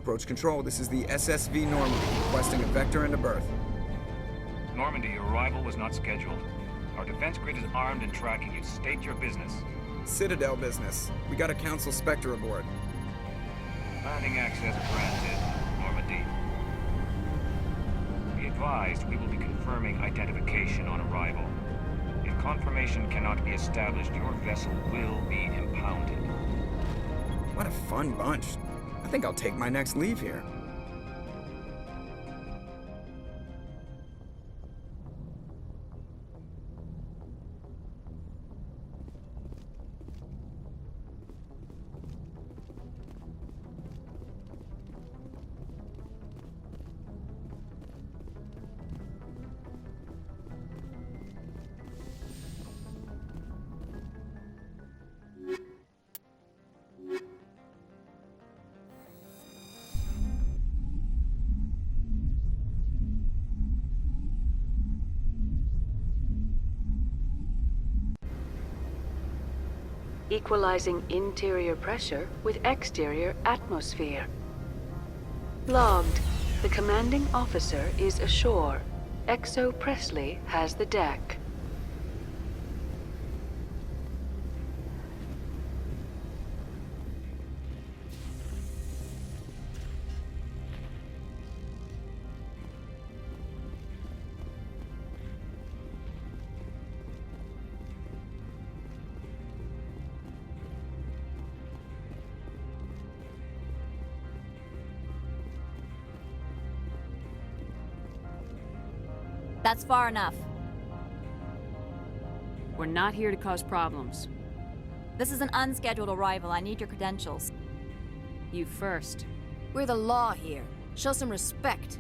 Approach control, this is the SSV Normandy, requesting a vector and a berth. Normandy, your arrival was not scheduled. Our defense grid is armed and tracking you. State your business. Citadel business. We got a Council Spectre aboard. Landing access granted, Normandy. Be advised, we will be confirming identification on arrival. If confirmation cannot be established, your vessel will be impounded. What a fun bunch. I think I'll take my next leave here. Equalizing interior pressure with exterior atmosphere. Logged. The commanding officer is ashore. Exo Presley has the deck. That's far enough. We're not here to cause problems. This is an unscheduled arrival. I need your credentials. You first. We're the law here. Show some respect.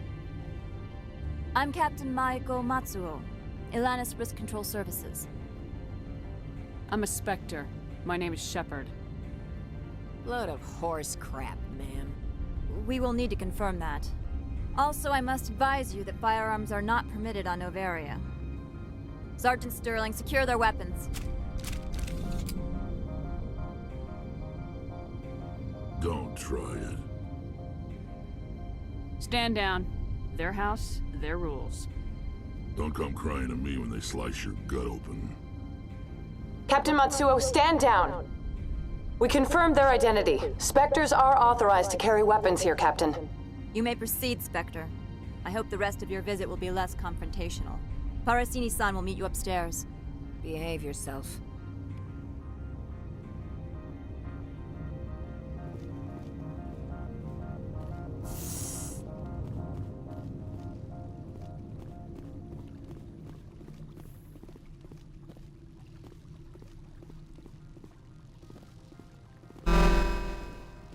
I'm Captain Maiko Matsuo, Ilanis Risk Control Services. I'm a Spectre. My name is Shepard. Load of horse crap, ma'am. We will need to confirm that. Also, I must advise you that firearms are not permitted on Noveria. Sergeant Sterling, secure their weapons. Don't try it. Stand down. Their house, their rules. Don't come crying to me when they slice your gut open. Captain Matsuo, stand down! We confirmed their identity. Spectres are authorized to carry weapons here, Captain. You may proceed, Spectre. I hope the rest of your visit will be less confrontational. Parasini-san will meet you upstairs. Behave yourself.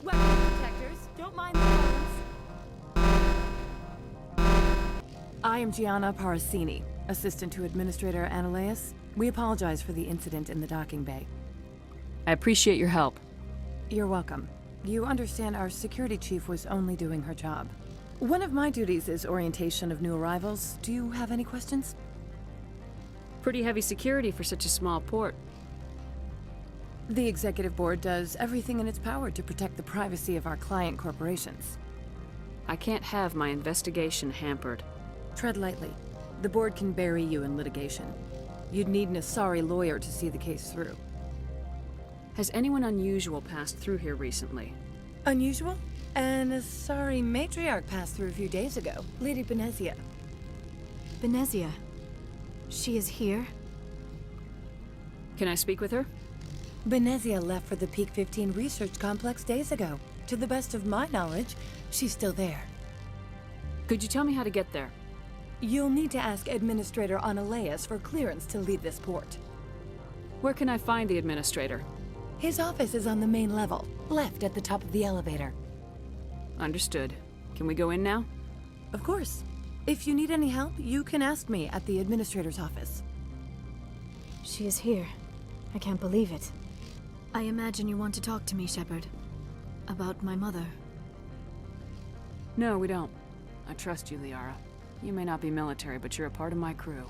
Weapon detectors, don't mind the phones. I am Gianna Parasini, assistant to Administrator Ananias. We apologize for the incident in the docking bay. I appreciate your help. You're welcome. You understand our security chief was only doing her job. One of my duties is orientation of new arrivals. Do you have any questions? Pretty heavy security for such a small port. The Executive Board does everything in its power to protect the privacy of our client corporations. I can't have my investigation hampered. Tread lightly. The board can bury you in litigation. You'd need an Asari lawyer to see the case through. Has anyone unusual passed through here recently? Unusual? An Asari matriarch passed through a few days ago. Lady Benezia. Benezia. She is here? Can I speak with her? Benezia left for the Peak 15 research complex days ago. To the best of my knowledge, she's still there. Could you tell me how to get there? You'll need to ask Administrator Ananias for clearance to leave this port. Where can I find the Administrator? His office is on the main level, left at the top of the elevator. Understood. Can we go in now? Of course. If you need any help, you can ask me at the Administrator's office. She is here. I can't believe it. I imagine you want to talk to me, Shepard. About my mother. No, we don't. I trust you, Liara. You may not be military, but you're a part of my crew.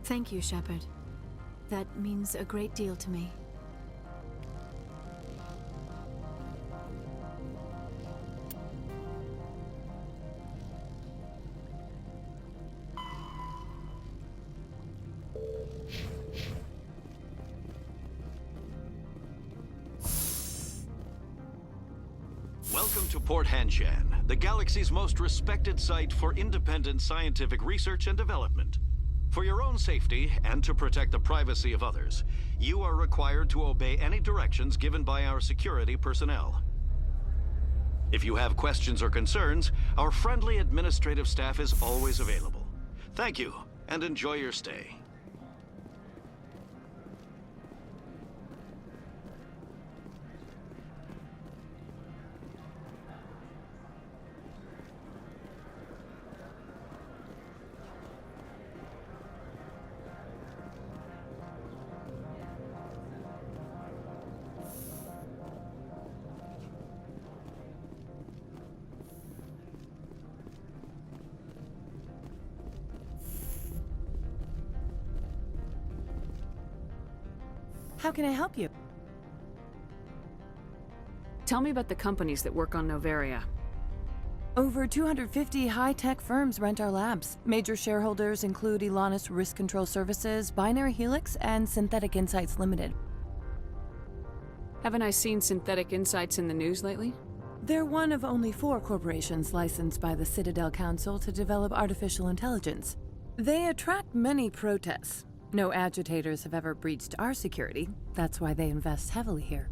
Thank you, Shepard. That means a great deal to me. Welcome to Port Hanshan, the galaxy's most respected site for independent scientific research and development. For your own safety and to protect the privacy of others, you are required to obey any directions given by our security personnel. If you have questions or concerns, our friendly administrative staff is always available. Thank you, and enjoy your stay. How can I help you? Tell me about the companies that work on Noveria. Over 250 high-tech firms rent our labs. Major shareholders include Elanus Risk Control Services, Binary Helix, and Synthetic Insights Limited. Haven't I seen Synthetic Insights in the news lately? They're one of only 4 corporations licensed by the Citadel Council to develop artificial intelligence. They attract many protests. No agitators have ever breached our security. That's why they invest heavily here.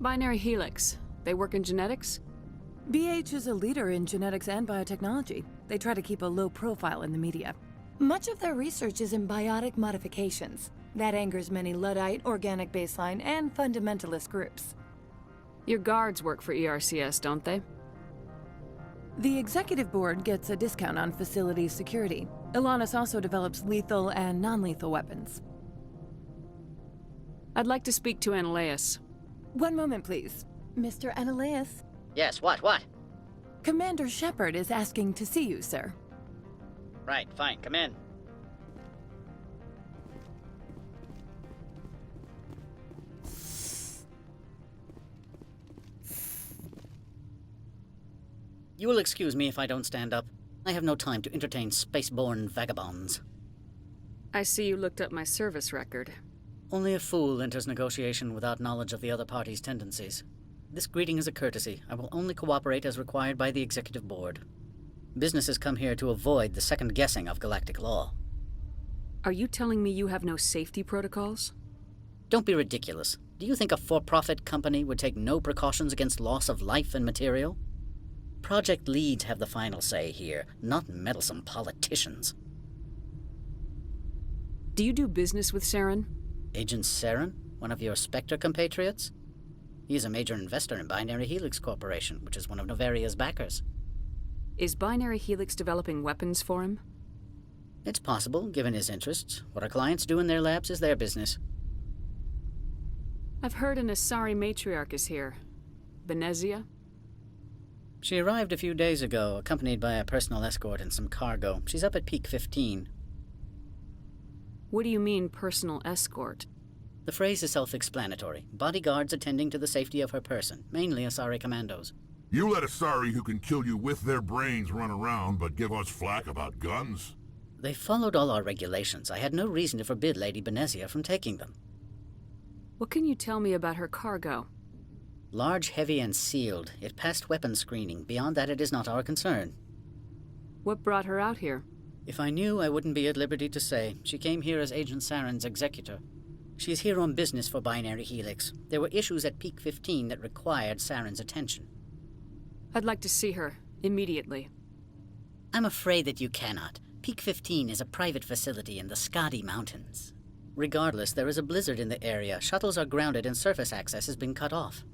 Binary Helix. They work in genetics? BH is a leader in genetics and biotechnology. They try to keep a low profile in the media. Much of their research is in biotic modifications. That angers many Luddite, organic baseline, and fundamentalist groups. Your guards work for ERCS, don't they? The executive board gets a discount on facility security. Elanus also develops lethal and non-lethal weapons. I'd like to speak to Analeas. One moment, please. Mr. Analeas? Yes, what? Commander Shepard is asking to see you, sir. Right, fine, come in. You will excuse me if I don't stand up. I have no time to entertain spaceborne vagabonds. I see you looked up my service record. Only a fool enters negotiation without knowledge of the other party's tendencies. This greeting is a courtesy. I will only cooperate as required by the executive board. Businesses come here to avoid the second guessing of galactic law. Are you telling me you have no safety protocols? Don't be ridiculous. Do you think a for-profit company would take no precautions against loss of life and material? Project leads have the final say here, not meddlesome politicians. Do you do business with Saren? Agent Saren? One of your Spectre compatriots? He is a major investor in Binary Helix Corporation, which is one of Noveria's backers. Is Binary Helix developing weapons for him? It's possible, given his interests. What our clients do in their labs is their business. I've heard an Asari matriarch is here. Benezia? She arrived a few days ago, accompanied by a personal escort and some cargo. She's up at Peak 15. What do you mean, personal escort? The phrase is self-explanatory. Bodyguards attending to the safety of her person, mainly Asari commandos. You let Asari who can kill you with their brains run around, but give us flack about guns? They followed all our regulations. I had no reason to forbid Lady Benezia from taking them. What can you tell me about her cargo? Large, heavy, and sealed. It passed weapons screening. Beyond that, it is not our concern. What brought her out here? If I knew, I wouldn't be at liberty to say. She came here as Agent Saren's executor. She's here on business for Binary Helix. There were issues at Peak 15 that required Saren's attention. I'd like to see her, immediately. I'm afraid that you cannot. Peak 15 is a private facility in the Skadi Mountains. Regardless, there is a blizzard in the area. Shuttles are grounded and surface access has been cut off.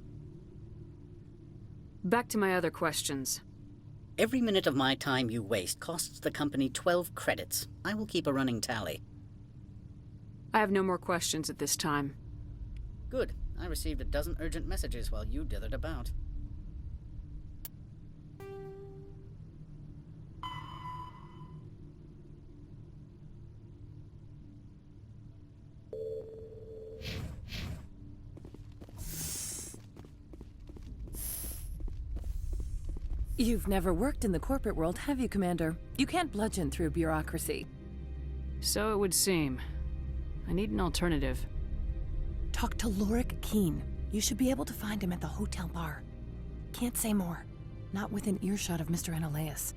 Back to my other questions. Every minute of my time you waste costs the company 12 credits. I will keep a running tally. I have no more questions at this time. Good. I received a dozen urgent messages while you dithered about. You've never worked in the corporate world, have you, Commander? You can't bludgeon through bureaucracy. So it would seem. I need an alternative. Talk to Lorik Keen. You should be able to find him at the hotel bar. Can't say more. Not within earshot of Mr. Analeas.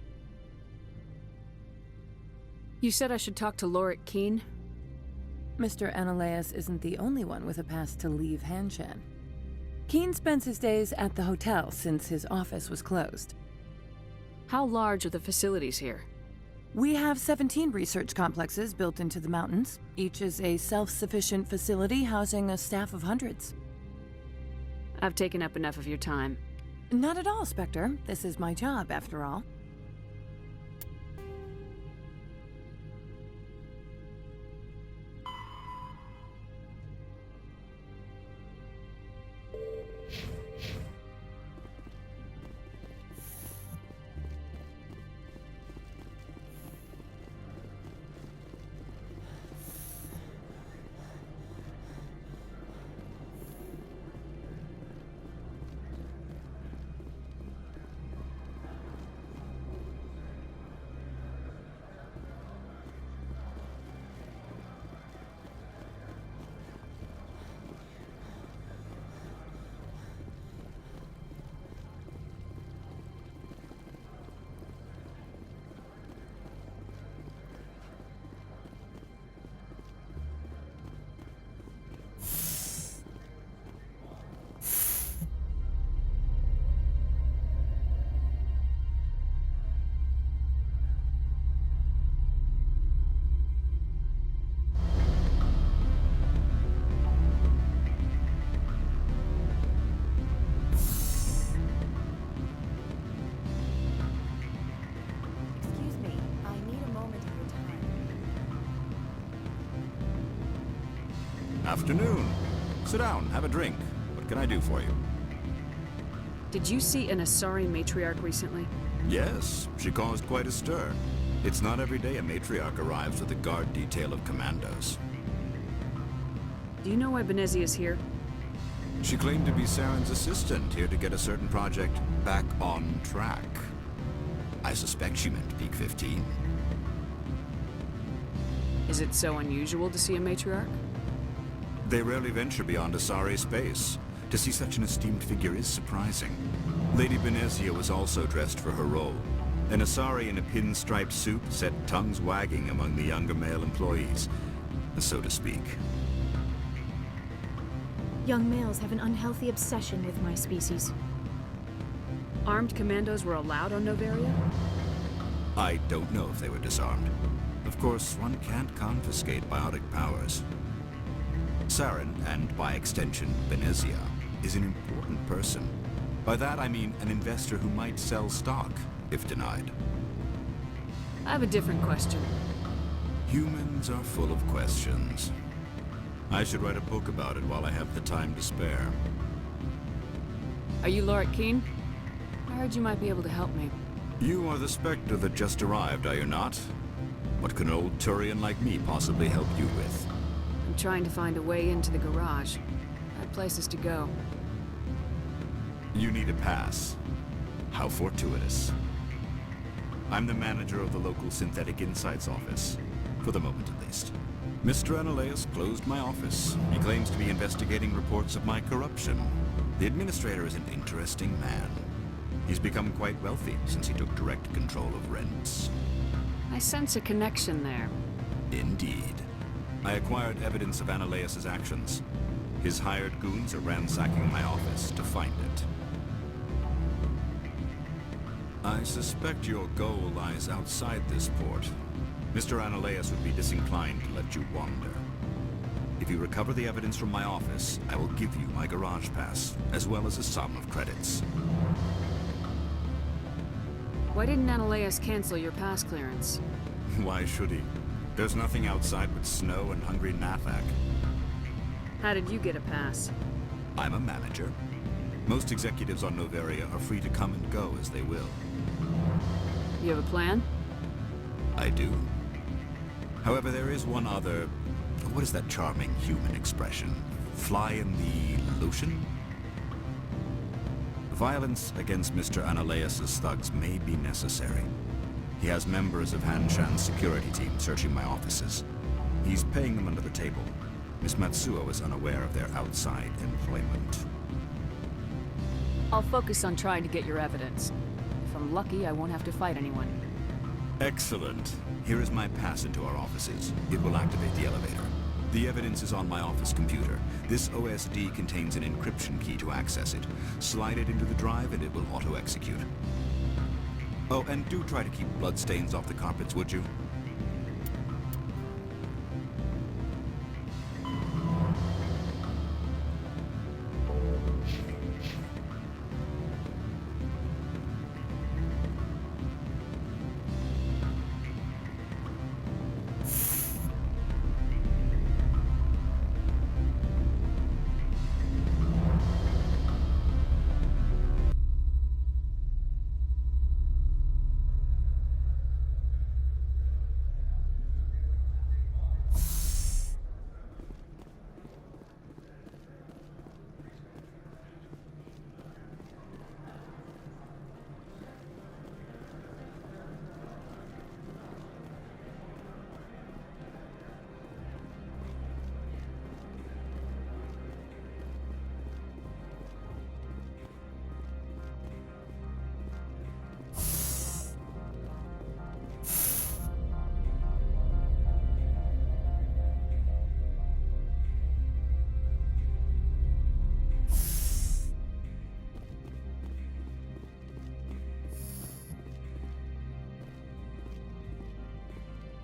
You said I should talk to Lorik Keene? Mr. Analeas isn't the only one with a pass to leave Hanshan. Keene spends his days at the hotel since his office was closed. How large are the facilities here? We have 17 research complexes built into the mountains. Each is a self-sufficient facility housing a staff of hundreds. I've taken up enough of your time. Not at all, Spectre. This is my job, after all. Afternoon. Sit down, have a drink. What can I do for you? Did you see an Asari matriarch recently? Yes, she caused quite a stir. It's not every day a matriarch arrives with a guard detail of commandos. Do you know why Benezia is here? She claimed to be Saren's assistant, here to get a certain project back on track. I suspect she meant Peak 15. Is it so unusual to see a matriarch? They rarely venture beyond Asari space. To see such an esteemed figure is surprising. Lady Benezia was also dressed for her role. An Asari in a pinstriped suit set tongues wagging among the younger male employees, so to speak. Young males have an unhealthy obsession with my species. Armed commandos were allowed on Noveria? I don't know if they were disarmed. Of course, one can't confiscate biotic powers. Saren, and by extension, Benezia, is an important person. By that I mean an investor who might sell stock, if denied. I have a different question. Humans are full of questions. I should write a book about it while I have the time to spare. Are you Lorik Keene? I heard you might be able to help me. You are the Spectre that just arrived, are you not? What can an old Turian like me possibly help you with? I'm trying to find a way into the garage. I have places to go. You need a pass. How fortuitous. I'm the manager of the local Synthetic Insights office. For the moment, at least. Mr. Analeas closed my office. He claims to be investigating reports of my corruption. The administrator is an interesting man. He's become quite wealthy since he took direct control of rents. I sense a connection there. Indeed. I acquired evidence of Analeas' actions. His hired goons are ransacking my office to find it. I suspect your goal lies outside this port. Mr. Analeas would be disinclined to let you wander. If you recover the evidence from my office, I will give you my garage pass, as well as a sum of credits. Why didn't Analeas cancel your pass clearance? Why should he? There's nothing outside but snow and hungry Nathak. How did you get a pass? I'm a manager. Most executives on Noveria are free to come and go as they will. You have a plan? I do. However, there is one other... What is that charming human expression? Fly in the lotion? Violence against Mr. Analeas' thugs may be necessary. He has members of Hanshan's security team searching my offices. He's paying them under the table. Miss Matsuo is unaware of their outside employment. I'll focus on trying to get your evidence. If I'm lucky, I won't have to fight anyone. Excellent. Here is my pass into our offices. It will activate the elevator. The evidence is on my office computer. This OSD contains an encryption key to access it. Slide it into the drive and it will auto-execute. Oh, and do try to keep bloodstains off the carpets, would you?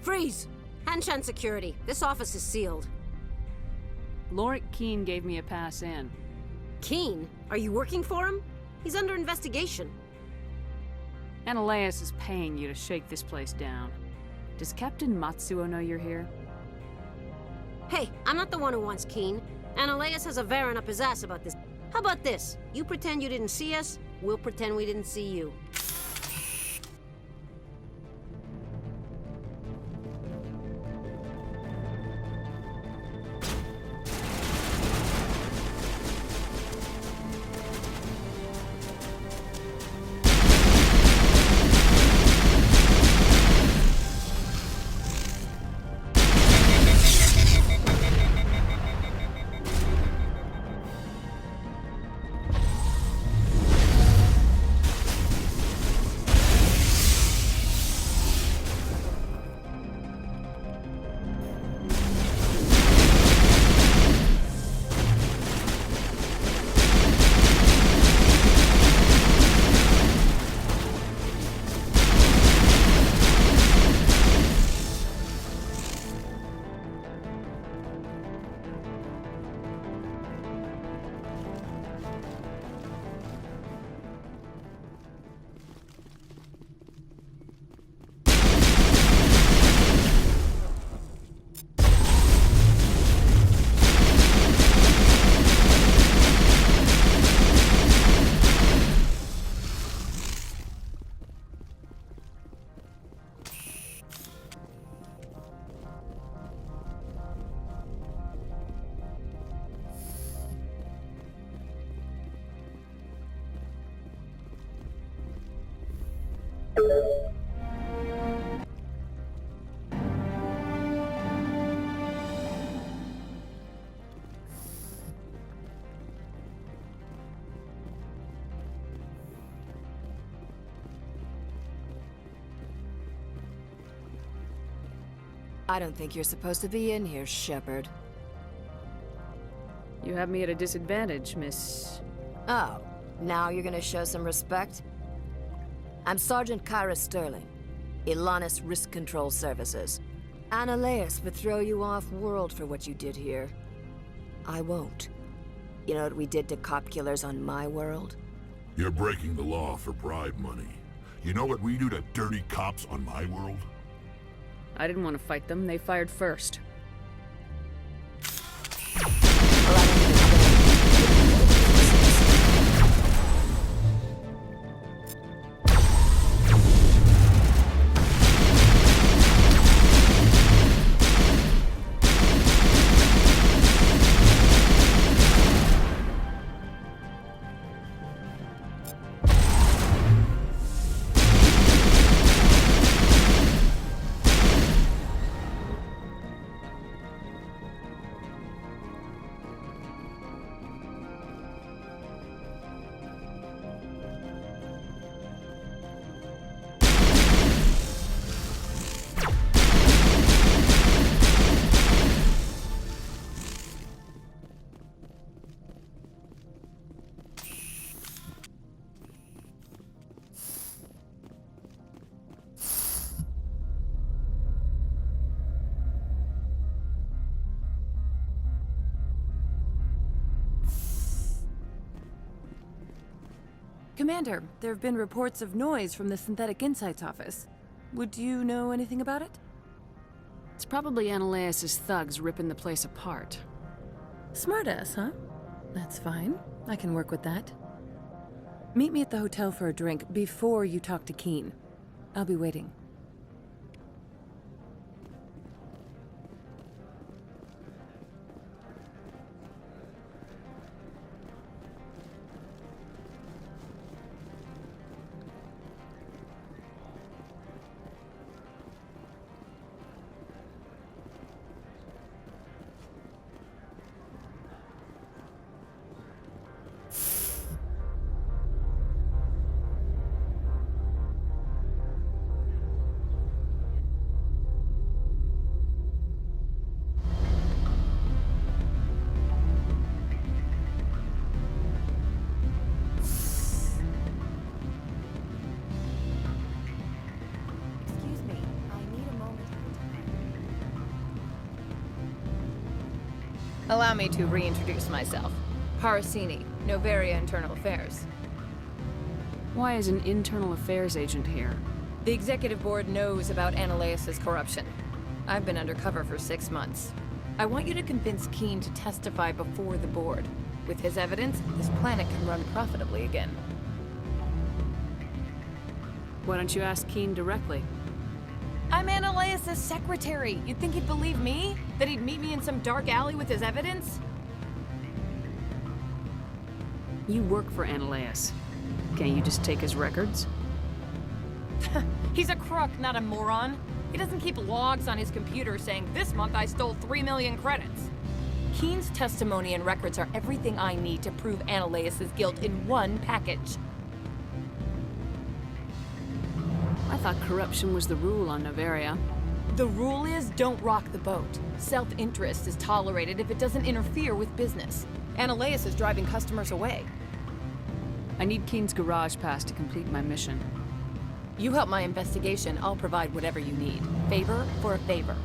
Freeze! Hanshan security. This office is sealed. Lorik Keene gave me a pass in. Keene? Are you working for him? He's under investigation. Ananias is paying you to shake this place down. Does Captain Matsuo know you're here? Hey, I'm not the one who wants Keene. Ananias has a Varen up his ass about this. How about this? You pretend you didn't see us, we'll pretend we didn't see you. I don't think you're supposed to be in here, Shepard. You have me at a disadvantage, Miss... Oh, now you're gonna show some respect? I'm Sergeant Kyra Sterling, Ilanis Risk Control Services. Ananias would throw you off-world for what you did here. I won't. You know what we did to cop killers on my world? You're breaking the law for bribe money. You know what we do to dirty cops on my world? I didn't want to fight them. They fired first. Commander, there have been reports of noise from the Synthetic Insights office. Would you know anything about it? It's probably Analaeus' thugs ripping the place apart. Smartass, huh? That's fine. I can work with that. Meet me at the hotel for a drink before you talk to Keen. I'll be waiting. Allow me to reintroduce myself. Parasini, Noveria Internal Affairs. Why is an internal affairs agent here? The executive board knows about Analaeus' corruption. I've been undercover for 6 months. I want you to convince Keen to testify before the board. With his evidence, this planet can run profitably again. Why don't you ask Keen directly? I'm Analaeus' secretary. You'd think he'd believe me? That he'd meet me in some dark alley with his evidence? You work for Analaeus. Can't you just take his records? He's a crook, not a moron. He doesn't keep logs on his computer saying, this month I stole 3 million credits. Keen's testimony and records are everything I need to prove Analaeus' guilt in one package. I thought corruption was the rule on Noveria. The rule is don't rock the boat. Self-interest is tolerated if it doesn't interfere with business. Analaeus is driving customers away. I need Keen's garage pass to complete my mission. You help my investigation, I'll provide whatever you need. Favor for a favor.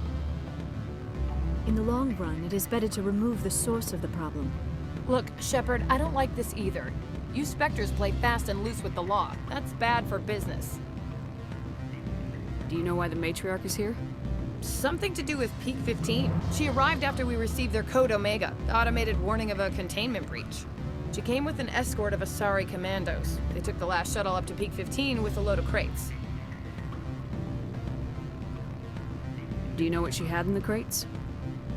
In the long run, it is better to remove the source of the problem. Look, Shepard, I don't like this either. You Spectres play fast and loose with the law. That's bad for business. Do you know why the matriarch is here? Something to do with Peak 15. She arrived after we received their Code Omega, the automated warning of a containment breach. She came with an escort of Asari commandos. They took the last shuttle up to Peak 15 with a load of crates. Do you know what she had in the crates?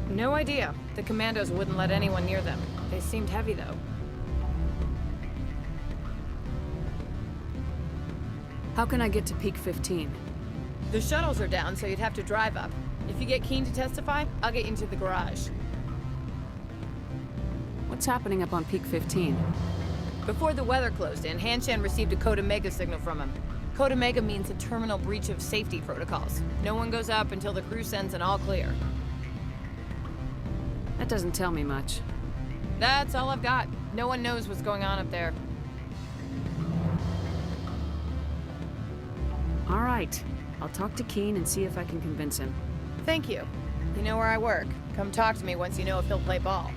No idea. The commandos wouldn't let anyone near them. They seemed heavy, though. How can I get to Peak 15? The shuttles are down, so you'd have to drive up. If you get Keen to testify, I'll get you into the garage. What's happening up on Peak 15? Before the weather closed in, Hanshan received a Code Omega signal from him. Code Omega means a terminal breach of safety protocols. No one goes up until the crew sends an all clear. That doesn't tell me much. That's all I've got. No one knows what's going on up there. All right. I'll talk to Keen and see if I can convince him. Thank you. You know where I work. Come talk to me once you know if he'll play ball.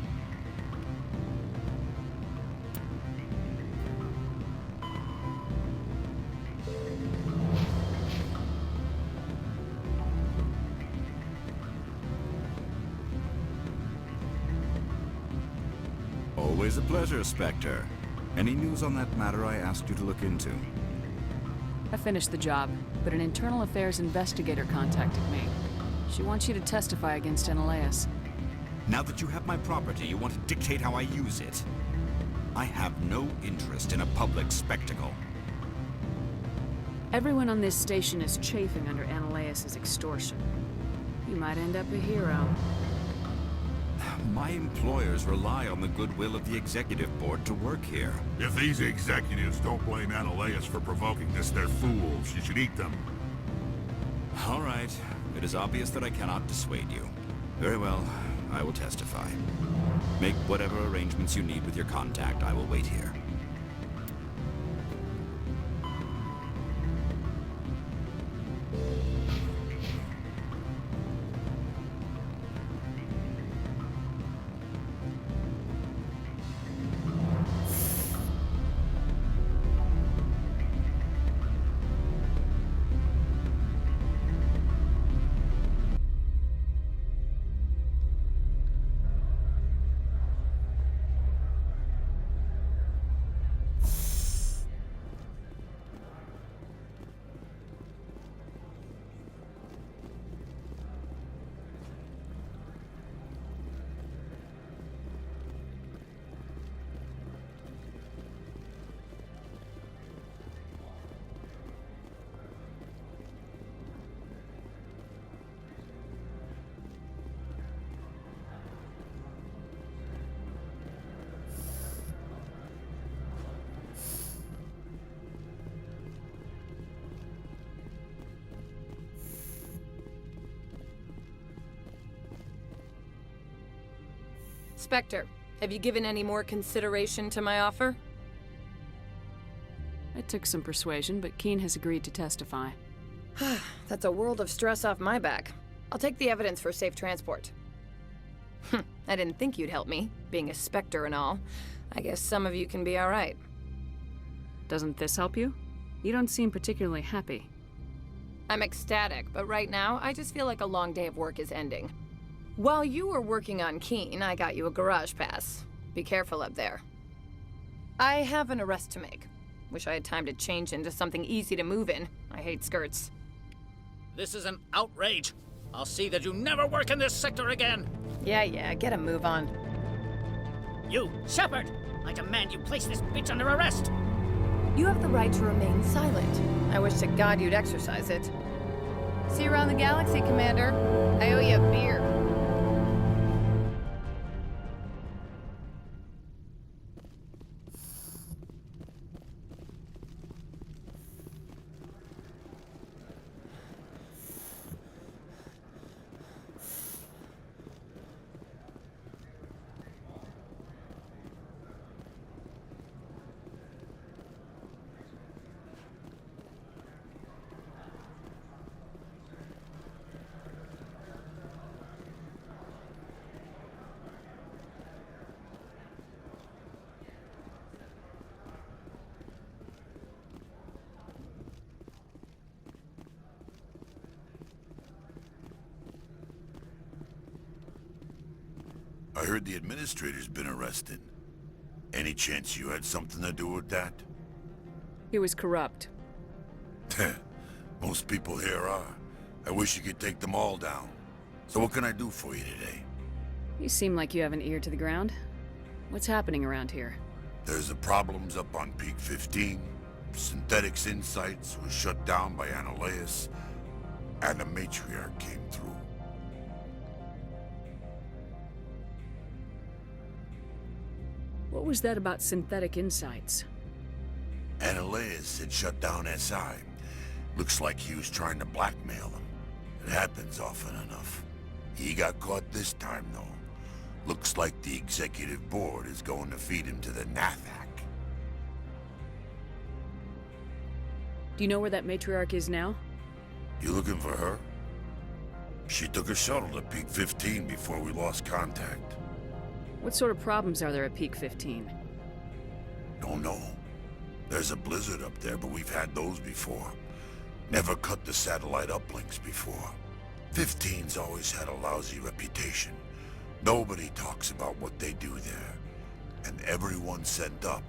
Always a pleasure, Spectre. Any news on that matter I asked you to look into? I finished the job, but an internal affairs investigator contacted me. She wants you to testify against Analaeus. Now that you have my property, you want to dictate how I use it. I have no interest in a public spectacle. Everyone on this station is chafing under Analaeus' extortion. You might end up a hero. My employers rely on the goodwill of the executive board to work here. If these executives don't blame Analaeus for provoking this, they're fools. You should eat them. All right. It is obvious that I cannot dissuade you. Very well. I will testify. Make whatever arrangements you need with your contact. I will wait here. Spectre, have you given any more consideration to my offer? It took some persuasion, but Keen has agreed to testify. That's a world of stress off my back. I'll take the evidence for safe transport. I didn't think you'd help me, being a Spectre and all. I guess some of you can be alright. Doesn't this help you? You don't seem particularly happy. I'm ecstatic, but right now, I just feel like a long day of work is ending. While you were working on Keen, I got you a garage pass. Be careful up there. I have an arrest to make. Wish I had time to change into something easy to move in. I hate skirts. This is an outrage. I'll see that you never work in this sector again. Yeah, get a move on. You, Shepard! I demand you place this bitch under arrest! You have the right to remain silent. I wish to God you'd exercise it. See you around the galaxy, Commander. I owe you a beer. I heard the administrator's been arrested. Any chance you had something to do with that? He was corrupt. Most people here are. I wish you could take them all down. So what can I do for you today? You seem like you have an ear to the ground. What's happening around here? There's the problems up on Peak 15. Synthetics Insights was shut down by Annihilus. And the Matriarch came through. What was that about Synthetic Insights? Annihilus had shut down SI. Looks like he was trying to blackmail them. It happens often enough. He got caught this time, though. Looks like the executive board is going to feed him to the Nathak. Do you know where that matriarch is now? You looking for her? She took a shuttle to Peak 15 before we lost contact. What sort of problems are there at Peak 15? Don't know. There's a blizzard up there, but we've had those before. Never cut the satellite uplinks before. 15's always had a lousy reputation. Nobody talks about what they do there. And everyone sent up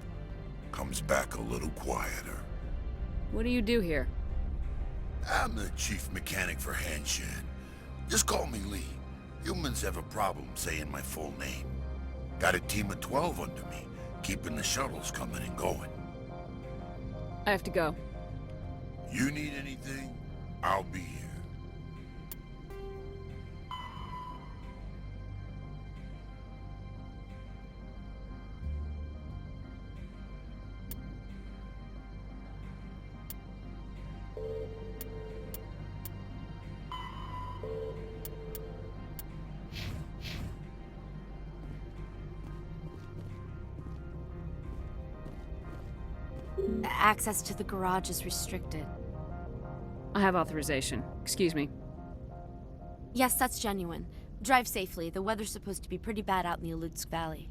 comes back a little quieter. What do you do here? I'm the chief mechanic for Hanshan. Just call me Lee. Humans have a problem saying my full name. Got a team of 12 under me, keeping the shuttles coming and going. I have to go. You need anything? I'll be here. Access to the garage is restricted. I have authorization. Excuse me. Yes, that's genuine. Drive safely. The weather's supposed to be pretty bad out in the Alutsk Valley.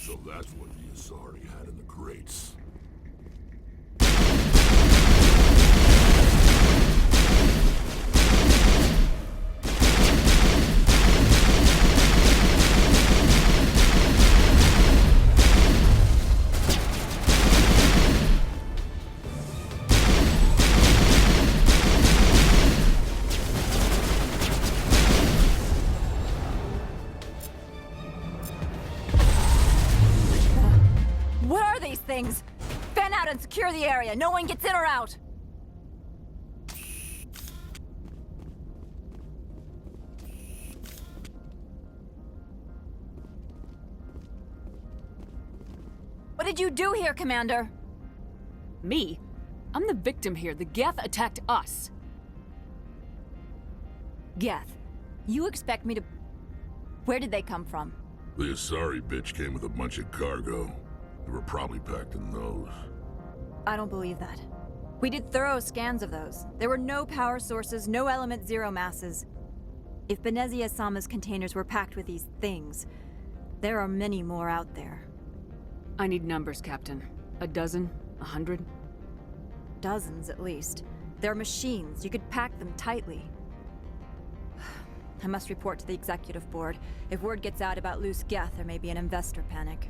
So that's what the Asari had in the crates. Things. Fan out and secure the area. No one gets in or out. did you do here, Commander? Me? I'm the victim here. The Geth attacked us. Geth, you expect me to... Where did they come from? The Asari bitch came with a bunch of cargo. They were probably packed in those. I don't believe that. We did thorough scans of those. There were no power sources, no element zero masses. If Benezia Sama's containers were packed with these things, there are many more out there. I need numbers, Captain. A dozen? 100? Dozens, at least. They're machines. You could pack them tightly. I must report to the executive board. If word gets out about loose Geth, there may be an investor panic.